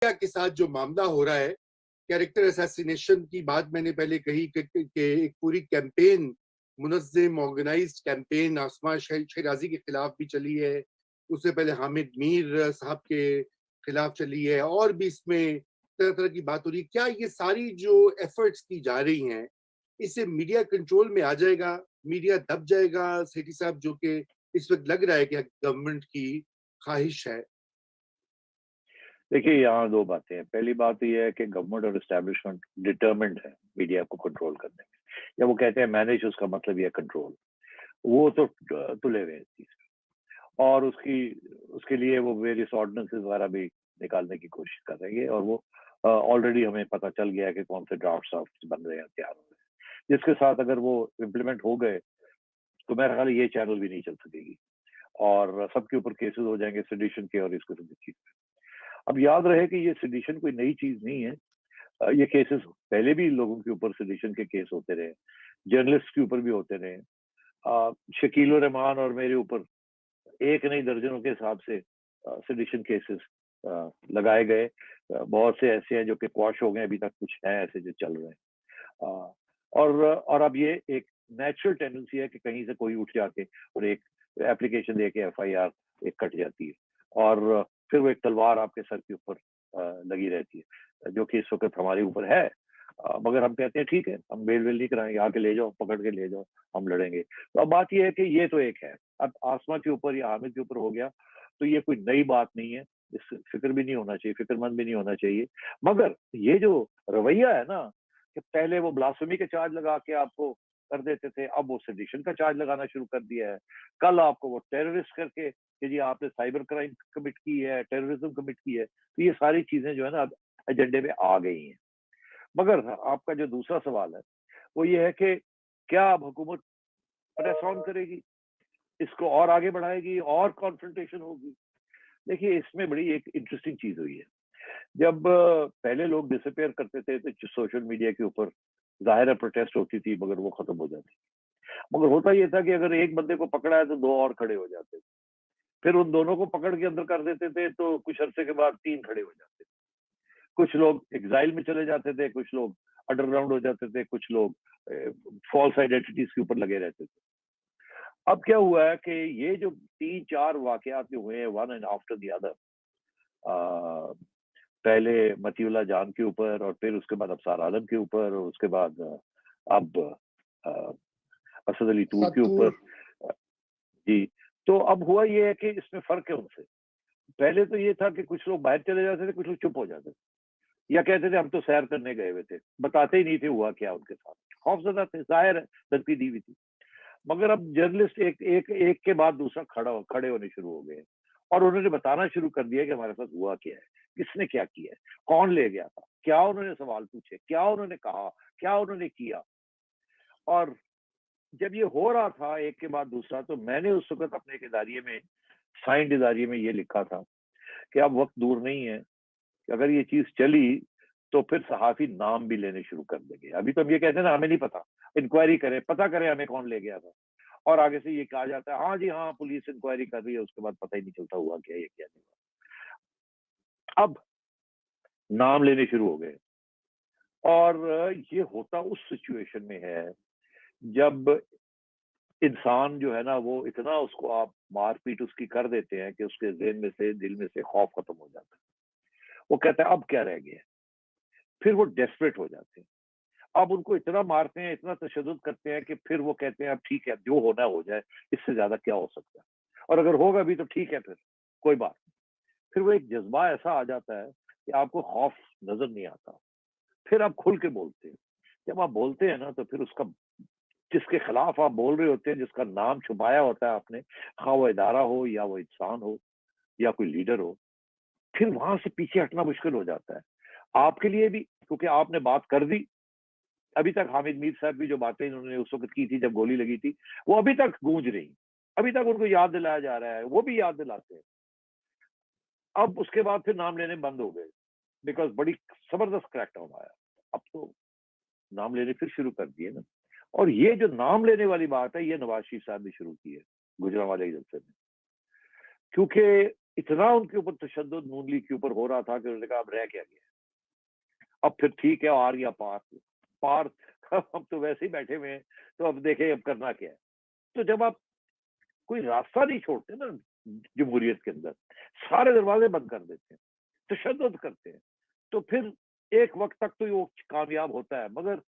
के साथ जो मामला हो रहा है, कैरेक्टर असैसिनेशन की बात मैंने पहले कही कि एक पूरी कैंपेन, मुनज़्ज़म ऑर्गेनाइज्ड कैंपेन आसमा शहराजी के खिलाफ भी चली है, उससे पहले हामिद मीर साहब के खिलाफ चली है, और भी इसमें तरह तरह की बात हो रही है। क्या ये सारी जो एफर्ट्स की जा रही हैं, इससे मीडिया कंट्रोल में आ जाएगा, मीडिया दब जाएगा सेठी साहब, जो कि इस वक्त लग रहा है कि गवर्नमेंट की ख्वाहिश है? देखिए, यहाँ दो बातें हैं। पहली बात ये है कि गवर्नमेंट और एस्टैब्लिशमेंट डिटर्मिन्ड है मीडिया को कंट्रोल करने में, या वो कहते हैं मैनेज, उसका मतलब ये कंट्रोल। वो तो तुले हुए हैं इस चीज पे, और उसके लिए वो वेरियस ऑर्डिनेंसेस वगैरह भी निकालने की कोशिश कर रही है, और वो ऑलरेडी हमें पता चल गया है कि कौन से ड्राफ्ट बन रहे हैं, तैयार हो रहे हैं, जिसके साथ अगर वो इम्प्लीमेंट हो गए तो मेरा ख्याल ये चैनल भी नहीं चल सकेगी, और सबके ऊपर केसेस हो जाएंगे सेडिशन के और इस किस्म की चीज पे। अब याद रहे कि ये सेडिशन कोई नई चीज नहीं है। ये केसेस पहले भी लोगों के ऊपर सेडिशन के केस होते रहे, जर्नलिस्ट के ऊपर भी होते रहे। शकील उर रहमान और मेरे ऊपर एक नहीं दर्जनों के हिसाब से सेडिशन केसेस लगाए गए। बहुत से ऐसे हैं जो कि क्वाश हो गए, अभी तक कुछ हैं ऐसे जो चल रहे हैं। और अब ये एक नेचुरल टेंडेंसी है कि कहीं से कोई उठ जाके और एक एप्लीकेशन दे के एफआईआर एक कट जाती है, और फिर वो एक तलवार आपके सर के ऊपर लगी रहती है, जो कि इस वक्त हमारे ऊपर है। मगर हम कहते हैं ठीक है, हम बेल वेल नहीं कराएंगे, आके ले जाओ, पकड़ के ले जाओ, हम लड़ेंगे। तो अब बात यह है कि ये तो एक है, अब आसमा के ऊपर या हामिद के ऊपर हो गया तो ये कोई नई बात नहीं है, इससे फिक्र भी नहीं होना चाहिए, फिक्रमंद भी नहीं होना चाहिए। मगर ये जो रवैया है ना, कि पहले वो ब्लास्फेमी के चार्ज लगा के आपको कर देते थे, अब वो सेडिशन का चार्ज लगाना शुरू कर दिया है। कल आपको वो टेररिस्ट करके कि जी आपने साइबर क्राइम कमिट की है, टेररिज्म कमिट की है, तो ये सारी चीजें जो है ना अब एजेंडे में आ गई हैं। मगर आपका जो दूसरा सवाल है वो ये है कि क्या अब हुकूमत प्रेस ऑन करेगी, इसको और आगे बढ़ाएगी, और कॉन्फ्रंटेशन होगी? देखिए, इसमें बड़ी एक इंटरेस्टिंग चीज हुई है। जब पहले लोग डिसअपेयर करते थे तो सोशल मीडिया के ऊपर जाहिर है प्रोटेस्ट होती थी, मगर वो खत्म हो जाती। मगर होता ये था कि अगर एक बंदे को पकड़ा है तो दो और खड़े हो जाते थे, फिर उन दोनों को पकड़ के अंदर कर देते थे तो कुछ अरसे के बाद तीन खड़े हो जाते थे। कुछ लोग एग्जाइल में चले जाते थे, कुछ लोग अंडरग्राउंड हो जाते थे, कुछ लोग फॉल्स आइडेंटिटीज के ऊपर लगे रहते थे। अब क्या हुआ है कि ये जो तीन चार वाकयात जो हुए हैं, one and after the other, पहले मतीउल्लाह जान के ऊपर, और फिर उसके बाद अबसार आलम के ऊपर, और उसके बाद अब असद अली तूर के ऊपर। जी, तो अब हुआ ये है कि इसमें फर्क है उनसे। पहले तो ये था कि कुछ लोग बाहर चले जाते थे, कुछ लोग चुप हो जाते थे, या कहते थे हम तो सैर करने गए हुए थे, बताते ही नहीं थे हुआ क्या उनके साथ। खौफजदा थे, जाहिर है, धमकी दी हुई थी। मगर अब जर्नलिस्ट एक एक एक के बाद दूसरा खड़े होने शुरू हो गए, और उन्होंने बताना शुरू कर दिया कि हमारे साथ हुआ क्या है, किसने क्या किया है, कौन ले गया था, क्या उन्होंने सवाल पूछे, क्या उन्होंने कहा, क्या उन्होंने किया। और जब ये हो रहा था एक के बाद दूसरा, तो मैंने उस वक्त अपने एक इदारिये में, साइंड इदारिये में, ये लिखा था कि अब वक्त दूर नहीं है कि अगर ये चीज चली तो फिर सहाफी नाम भी लेने शुरू कर देंगे। अभी तो हम ये कहते हैं ना, हमें नहीं पता, इंक्वायरी करें, पता करें हमें कौन ले गया था, और आगे से ये कहा जाता है हाँ जी हाँ पुलिस इंक्वायरी कर रही है, उसके बाद पता ही नहीं चलता हुआ क्या, ये क्या नहीं हुआ। अब नाम लेने शुरू हो गए, और ये होता उस सिचुएशन में है जब इंसान जो है ना, वो इतना उसको आप मारपीट उसकी कर देते हैं कि उसके ज़हन में से, दिल में से खौफ खत्म हो जाता है। वो कहता है अब क्या रह गया, फिर वो डेस्परेट हो जाते हैं। अब उनको इतना मारते हैं, इतना तशद्दुद करते हैं कि फिर वो कहते हैं अब ठीक है, जो होना हो जाए, इससे ज्यादा क्या हो सकता है, और अगर होगा भी तो ठीक है, फिर कोई बात। फिर वो एक जज्बा ऐसा आ जाता है कि आपको खौफ नजर नहीं आता, फिर आप खुल के बोलते हैं। जब आप बोलते हैं ना, तो फिर उसका, जिसके खिलाफ आप बोल रहे होते हैं, जिसका नाम छुपाया होता है आपने, खा वो इदारा हो या वो इंसान हो या कोई लीडर हो, फिर वहां से पीछे हटना मुश्किल हो जाता है आपके लिए भी, क्योंकि आपने बात कर दी। अभी तक हामिद मीर साहब भी जो बातें इन्होंने उस वक्त की थी जब गोली लगी थी, वो अभी तक गूंज रही, अभी तक उनको याद दिलाया जा रहा है, वो भी याद दिलाते हैं। अब उसके बाद फिर नाम लेने बंद हो गए, बिकॉज बड़ी जबरदस्त क्रैकडाउन आया। अब तो नाम लेने फिर शुरू कर दिए ना, और ये जो नाम लेने वाली बात है, ये नवाज शरीफ साहब ने शुरू की है गुजरांवाले जलसे में, क्योंकि इतना उनके ऊपर तशद्दुद नून लीग के ऊपर हो रहा था कि उन्होंने कहा अब रह क्या गया, अब फिर ठीक है आर या पार हम तो वैसे ही बैठे हुए हैं, तो अब देखें अब करना क्या है। तो जब आप कोई रास्ता नहीं छोड़ते ना जमहूरियत के अंदर, सारे दरवाजे बंद कर देते हैं, तशद्दुद करते हैं, तो फिर एक वक्त तक तो वो कामयाब होता है, मगर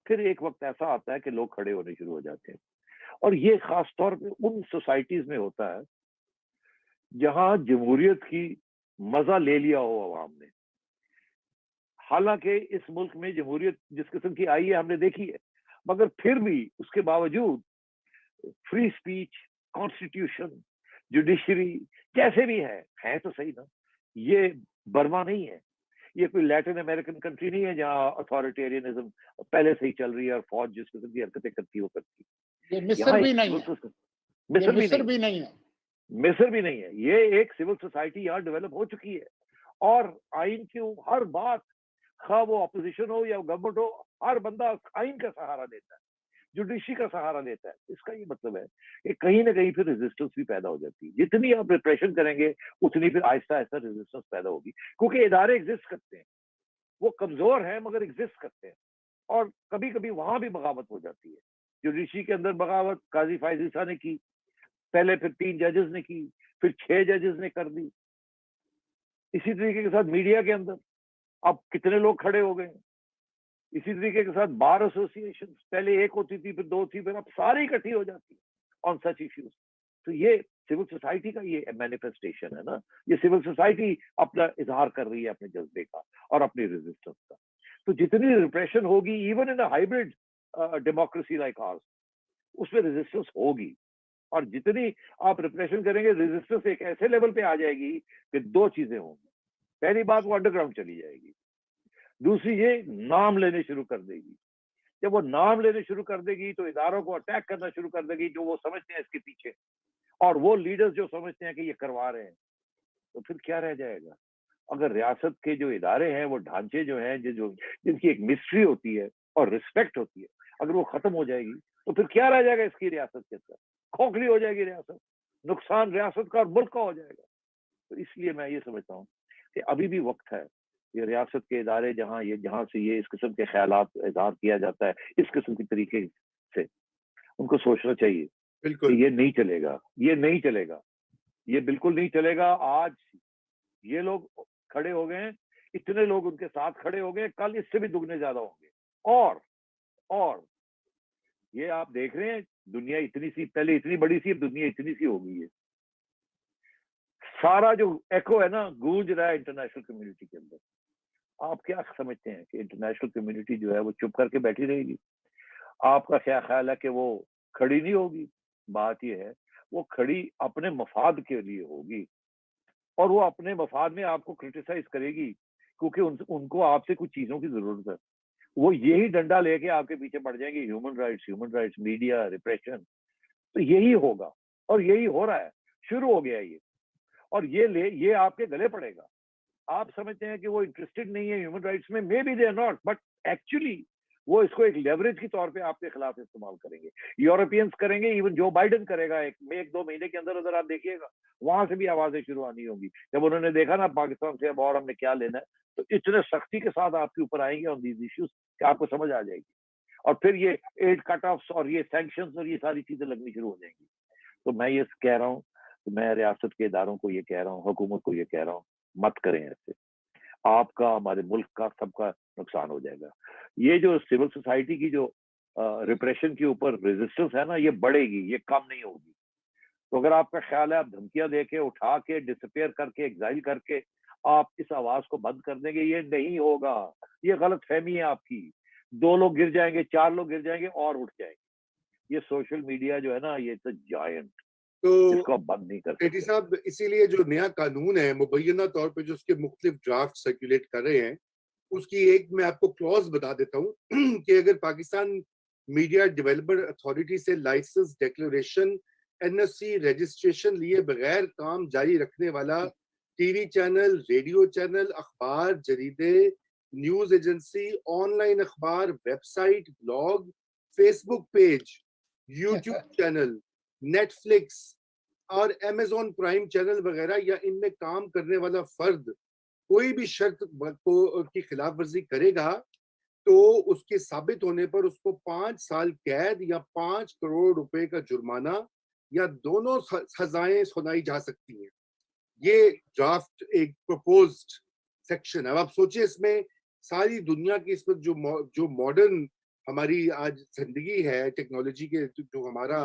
फिर एक वक्त ऐसा आता है कि लोग खड़े होने शुरू हो जाते हैं। और ये खास तौर पे उन सोसाइटीज में होता है जहां जमहूरियत की मजा ले लिया हो अवाम ने। हालांकि इस मुल्क में जमहूरियत जिस किस्म की आई है हमने देखी है, मगर फिर भी उसके बावजूद फ्री स्पीच, कॉन्स्टिट्यूशन, जुडिशरी जैसे भी है तो सही ना। ये बर्मा नहीं है, ये कोई लैटिन अमेरिकन कंट्री नहीं है जहां अथॉरिटेरियनिज्म पहले से ही चल रही है और फौज जिस किस्म की हरकतें करती है वो करती ये है। मिस्र यहाँ भी एक नहीं सिविल है, सोसाइटी, ये मिस्र भी नहीं है। मिस्र भी नहीं है, ये एक सिविल सोसाइटी यहाँ डेवलप हो चुकी है। और आइन की हर बात, खा वो अपोजिशन हो या गवर्नमेंट हो, हर बंदा आइन का सहारा लेता है, जुडिशरी का सहारा लेता है। इसका ये मतलब है कि कहीं ना कहीं फिर रेजिस्टेंस भी पैदा हो जाती है। जितनी आप रिप्रेशन करेंगे उतनी फिर आहिस्ता आहिस्ता रेजिस्टेंस पैदा होगी, क्योंकि इदारे एग्जिस्ट करते हैं, वो कमजोर है मगर एग्जिस्ट करते हैं। और कभी कभी वहां भी बगावत हो जाती है। जुडिशरी के अंदर बगावत काजी फायज ईसा ने की, पहले फिर 3 जजेस ने की, फिर 6 जजेस ने कर दी। इसी तरीके के साथ मीडिया के अंदर अब कितने लोग खड़े हो गए। इसी तरीके के साथ बार एसोसिएशन, पहले एक होती थी, फिर 2 थी, फिर अब सारी इकट्ठी हो जाती है ऑन सच इश्यूज। तो ये सिविल सोसाइटी का ये मैनिफेस्टेशन है ना, ये सिविल सोसाइटी अपना इजहार कर रही है अपने जज्बे का और अपनी रेजिस्टेंस का। तो जितनी रिप्रेशन होगी even in hybrid democracy like ours, उसमें रेजिस्टेंस होगी। और जितनी आप रिप्रेशन करेंगे, रेजिस्टेंस एक ऐसे लेवल पे आ जाएगी कि 2 चीजें होंगी। पहली बात, वो अंडरग्राउंड चली जाएगी। दूसरी, ये नाम लेने शुरू कर देगी। जब वो नाम लेने शुरू कर देगी तो इदारों को अटैक करना शुरू कर देगी जो वो समझते हैं इसके पीछे, और वो लीडर्स जो समझते हैं कि ये करवा रहे हैं। तो फिर क्या रह जाएगा? अगर रियासत के जो इदारे हैं, वो ढांचे जो हैं, जो जिनकी एक मिस्ट्री होती है और रिस्पेक्ट होती है, अगर वो खत्म हो जाएगी तो फिर क्या रह जाएगा इसकी रियासत के अंदर? खोखली हो जाएगी रियासत, नुकसान रियासत का और मुल्क का हो जाएगा। तो इसलिए मैं ये समझता हूँ कि अभी भी वक्त है, ये रियासत के इदारे जहाँ से ये इस किस्म के ख्यालात इजहार किया जाता है, इस किस्म के तरीके से, उनको सोचना चाहिए बिल्कुल। कि ये नहीं चलेगा, ये नहीं चलेगा, ये बिल्कुल नहीं चलेगा। आज ये लोग खड़े हो गए हैं, इतने लोग उनके साथ खड़े हो गए, कल इससे भी दुगने ज्यादा होंगे। और ये आप देख रहे हैं, दुनिया इतनी सी, पहले इतनी बड़ी सी, अब दुनिया इतनी सी हो गई है। सारा जो एको है ना, गूंज रहा है इंटरनेशनल कम्युनिटी के अंदर। आप क्या समझते हैं कि इंटरनेशनल कम्युनिटी जो है वो चुप करके बैठी रहेगी? आपका क्या ख्याल है कि वो खड़ी नहीं होगी? बात ये है, वो खड़ी अपने मफाद के लिए होगी, और वो अपने मफाद में आपको क्रिटिसाइज करेगी, क्योंकि उनको आपसे कुछ चीजों की जरूरत है। वो यही डंडा लेके आपके पीछे पड़ जाएंगे, ह्यूमन राइट्स, मीडिया, रिप्रेशन। तो यही होगा, और यही हो रहा है, शुरू हो गया ये, और ये आपके गले पड़ेगा। आप समझते हैं कि वो इंटरेस्टेड नहीं है ह्यूमन राइट्स में, maybe they are not, but actually वो इसको एक लेवरेज के तौर पे आपके खिलाफ इस्तेमाल करेंगे। यूरोपियंस करेंगे, इवन जो बाइडेन करेगा, एक 2 महीने के अंदर अंदर आप देखिएगा, वहां से भी आवाजें शुरू आनी होंगी। जब उन्होंने देखा ना पाकिस्तान से अब और हमने क्या लेना है, तो इतने सख्ती के साथ आपके ऊपर आएंगे ऑन दीज इश्यूज कि आपको समझ आ जाएगी। और फिर ये एड कट ऑफ्स और ये सैंक्शंस और ये सारी चीजें लगनी शुरू हो जाएंगी। तो मैं ये कह रहा हूँ, मैं रियासत के इदारों को ये कह रहा हूँ, हुकूमत को ये कह रहा हूँ, मत करें ऐसे, आपका, हमारे मुल्क का, सबका नुकसान हो जाएगा। ये जो सिविल सोसाइटी की जो रिप्रेशन के ऊपर रेजिस्टेंस है ना, ये बढ़ेगी, ये कम नहीं होगी। तो अगर आपका ख्याल है आप धमकियां देके, उठा के, डिसअपियर करके, एग्जाइल करके आप इस आवाज को बंद कर देंगे, ये नहीं होगा। ये गलत फहमी है आपकी। 2 लोग गिर जाएंगे, 4 लोग गिर जाएंगे और उठ जाएंगे। ये सोशल मीडिया जो है ना, ये तो जायंट, तो इसको आप बंद नहीं कर सेठी सकते। साहब, इसीलिए जो नया कानून है, मुबैना तौर पे जो उसके मुख्तलिफ ड्राफ्ट सर्कुलेट कर रहे हैं, उसकी एक मैं आपको क्लॉज बता देता हूँ कि अगर पाकिस्तान मीडिया डेवलपर अथॉरिटी से लाइसेंस, डिक्लेरेशन, एनओसी रजिस्ट्रेशन लिए बगैर काम जारी रखने वाला टीवी चैनल, रेडियो चैनल, अखबार, जरीदे, न्यूज एजेंसी, ऑनलाइन अखबार, website, blog, Facebook page, YouTube channel, Netflix, اور Amazon پرائم چینل وغیرہ یا ان میں کام کرنے والا فرد کوئی بھی شرط کی خلاف ورزی کرے گا تو اس کے ثابت ہونے پر اس کو 5 سال قید یا 5 کروڑ روپے کا جرمانہ یا دونوں سزائیں سنائی جا سکتی ہیں. یہ ڈرافٹ ایک پروپوزڈ سیکشن ہے. اب آپ سوچیں اس میں ساری دنیا کی اس وقت جو ماڈرن ہماری آج زندگی ہے ٹیکنالوجی کے جو ہمارا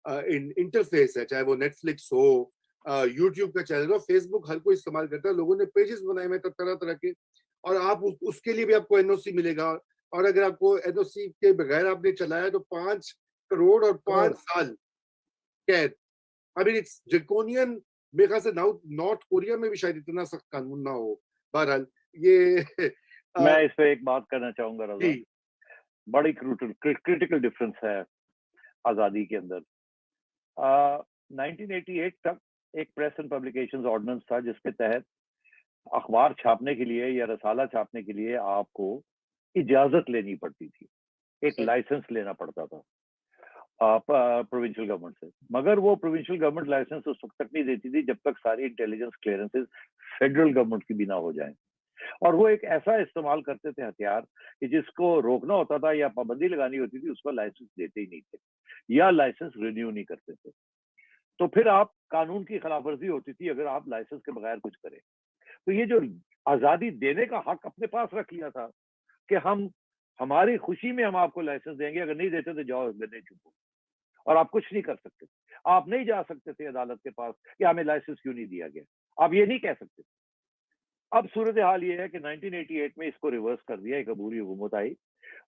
انٹرفیس ہے, چاہے وہ نیٹ فلکس ہو, یوٹیوب کا چینل ہو, فیس بک ہر کوئی استعمال کرتا ہے, لوگوں نے پیجز بنائے ہوئے طرح طرح کے, اور آپ اس کے لیے بھی آپ کو این او سی ملے گا, اور اگر آپ کو این او سی کے بغیر آپ نے چلایا تو 5 کروڑ اور 5 سال قید. ابھی اٹس ڈریکونین. میرے خیال سے نارتھ کوریا میں بھی شاید اتنا سخت قانون نہ ہو. بہرحال یہ میں اس پہ ایک بات کرنا چاہوں گا رضا, بڑی کرٹیکل ڈفرنس ہے آزادی کے اندر. 1988 تک ایک پریس اینڈ پبلیکیشنز آرڈیننس تھا جس کے تحت اخبار چھاپنے کے لیے یا رسالہ چھاپنے کے لیے آپ کو اجازت لینی پڑتی تھی, ایک لائسنس لینا پڑتا تھا پروونشل گورنمنٹ سے. مگر وہ پروونشل گورنمنٹ لائسنس اس وقت تک نہیں دیتی تھی جب تک ساری انٹیلیجنس کلیئرنسز فیڈرل گورنمنٹ کی بنا ہو جائیں. اور وہ ایک ایسا استعمال کرتے تھے ہتھیار کہ جس کو روکنا ہوتا تھا یا پابندی لگانی ہوتی تھی اس پر لائسنس دیتے ہی نہیں تھے یا لائسنس رینیو نہیں کرتے تھے. تو پھر آپ قانون کی خلاف ورزی ہوتی تھی اگر آپ لائسنس کے بغیر کچھ کریں. تو یہ جو آزادی دینے کا حق اپنے پاس رکھ لیا تھا کہ ہماری خوشی میں ہم آپ کو لائسنس دیں گے, اگر نہیں دیتے تو جاؤ گنے چپو, اور آپ کچھ نہیں کر سکتے. آپ نہیں جا سکتے تھے عدالت کے پاس کہ ہمیں لائسنس کیوں نہیں دیا گیا, آپ یہ نہیں کہہ سکتے. اب صورتحال یہ ہے کہ 1988 میں اس کو ریورس کر دیا, ایک عبوری حکومت آئی,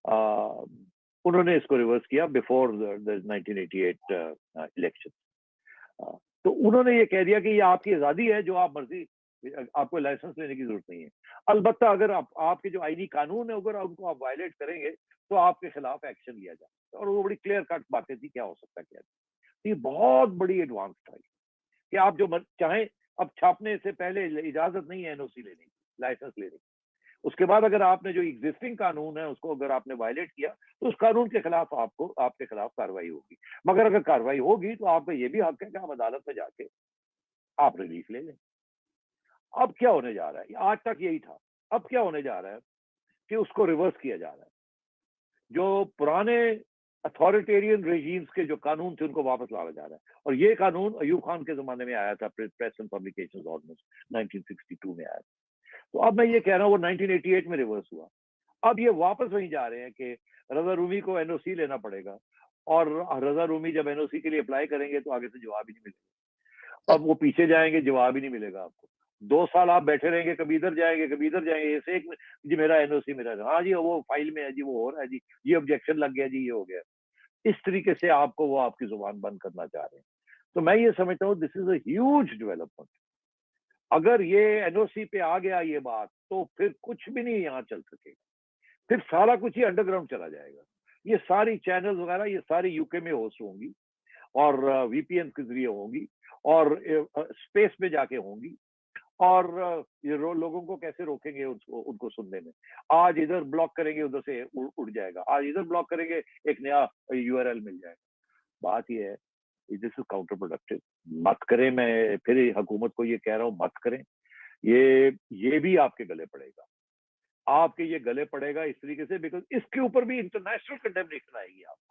انہوں نے اس کو ریورس کیا بیفور 1988 الیکشن. تو انہوں نے یہ کہہ دیا کہ یہ آپ کی آزادی ہے, جو آپ مرضی, آپ کو لائسنس لینے کی ضرورت نہیں ہے. البتہ اگر آپ کے جو آئینی قانون ہے اگر ان کو آپ وائلیٹ کریں گے تو آپ کے خلاف ایکشن لیا جائے گا. اور وہ بڑی کلیئر کٹ باتیں تھی, کیا ہو سکتا ہے کیا. یہ بہت بڑی ایڈوانس تھا کہ آپ جو چاہیں, اب چھاپنے سے پہلے اجازت نہیں ہے این او سی لینے کی, لائسنس لینے کی. اس کے بعد اگر آپ نے جو ایگزسٹنگ قانون ہے اس کو اگر آپ نے وائلیٹ کیا تو اس قانون کے خلاف آپ کے خلاف کارروائی ہوگی. مگر اگر کارروائی ہوگی تو آپ کا یہ بھی حق ہے کہ آپ عدالت میں جا کے آپ ریلیف لے لیں. اب کیا ہونے جا رہا ہے, آج تک یہی تھا, اب کیا ہونے جا رہا ہے کہ اس کو ریورس کیا جا رہا ہے. جو پرانے اتھارٹیرین ریجیمز کے جو قانون تھے ان کو واپس لایا جا رہا ہے. اور یہ قانون ایوب خان کے زمانے میں آیا تھا, پریس اینڈ پبلیکیشنز آرڈیننس 1962 میں آیا تھا. تو اب میں یہ کہہ رہا ہوں وہ 1988 میں ریورس ہوا. اب یہ واپس وہیں جا رہے ہیں کہ رضا رومی کو این او سی لینا پڑے گا, اور رضا رومی جب این او سی کے لیے اپلائی کریں گے تو آگے سے جواب ہی نہیں ملے گا. اب وہ پیچھے جائیں گے, جواب ہی نہیں ملے گا آپ کو. 2 سال آپ بیٹھے رہیں گے, کبھی ادھر جائیں گے کبھی ادھر جائیں گے, ایسے ایک جی میرا این او سی میرا, ہاں جی وہ فائل میں ہے جی, وہ ہو رہا ہے جی, یہ آبجیکشن لگ گیا جی, یہ ہو گیا. اس طریقے سے آپ کو وہ آپ کی زبان بند کرنا چاہ رہے ہیں. تو میں یہ سمجھتا ہوں دس از اے ہیوج ڈیولپمنٹ. اگر یہ این او سی پہ آ گیا یہ بات تو پھر کچھ بھی نہیں یہاں چل سکے گا, پھر سارا کچھ ہی انڈر گراؤنڈ چلا جائے گا. یہ ساری چینل وغیرہ یہ ساری یو کے میں ہوسٹ ہوں گی اور وی پی این کے ذریعے ہوں گی اور اسپیس میں جا کے ہوں گی, اور یہ لوگوں کو کیسے روکیں گے ان کو سننے میں. آج ادھر بلاک کریں گے ادھر سے اڑ جائے گا, آج ادھر بلاک کریں گے ایک نیا یو آر ایل مل جائے گا. بات یہ ہے دس از کاؤنٹر پروڈکٹیو. مت کریں, میں پھر حکومت کو یہ کہہ رہا ہوں مت کریں. یہ بھی آپ کے گلے پڑے گا, آپ کے یہ گلے پڑے گا اس طریقے سے, بیکاز اس کے اوپر بھی انٹرنیشنل کنڈیمنیشن آئے گی آپ کو.